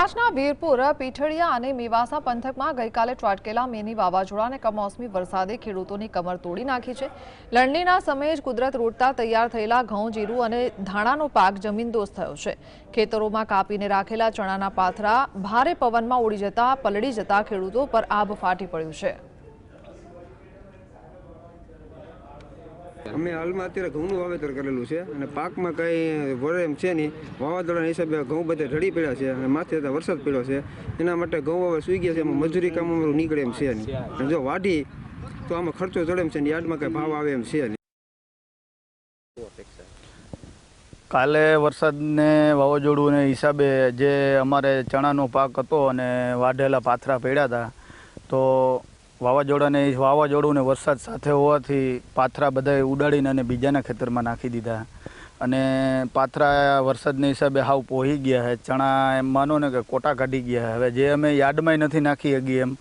કચ્છના વીરપુર, પીઠળિયા અને મેવાસા પંથકમાં ગઈકાલે ત્રાટકેલા મિની વાવાઝોડા અને કમોસમી વરસાદે ખેડૂતોની કમર તોડી નાખી છે। લણણીના સમયે જ કુદરત રોટતા તૈયાર થયેલા ઘઉં, જીરું અને ધાણાનો પાક જમીનદોસ્ત થયો છે। ખેતરોમાં કાપીને રાખેલા ચણાના પાથરા ભારે પવનમાં ઉડી જતા પલળી જતા ખેડૂતો પર આભ ફાટી પડ્યું છે। અમે હાલમાં અત્યારે ઘઉંનું વાવેતર કરેલું છે અને પાકમાં કંઈ વરે એમ છે નહીં। વાવાઝોડાના હિસાબે ઘઉં બધે ઢળી પડ્યા છે અને માથે વરસાદ પડ્યો છે, એના માટે ઘઉં હવે સૂઈ ગયા છે। એમાં મજૂરી કામ અમારું નીકળે એમ છે નહીં, અને જો વાઢી તો આમાં ખર્ચો ચડે એમ છે, યાર્ડમાં કંઈ ભાવ આવે એમ છે નહીં। કાલે વરસાદને વાવાઝોડુંને હિસાબે જે અમારે ચણાનો પાક હતો અને વાઢેલા પાથરા પડ્યા હતા, તો વાવાઝોડું ને વરસાદ સાથે હોવાથી પાથરા બધા ઉડાડીને અને બીજાના ખેતરમાં નાખી દીધા અને પાથરા વરસાદના હિસાબે હાવ પોહી ગયા છે। ચણા એમ માનો ને કે કોટા કાઢી ગયા। હવે જે અમે યાર્ડમાં નથી નાખી શકીએ એમ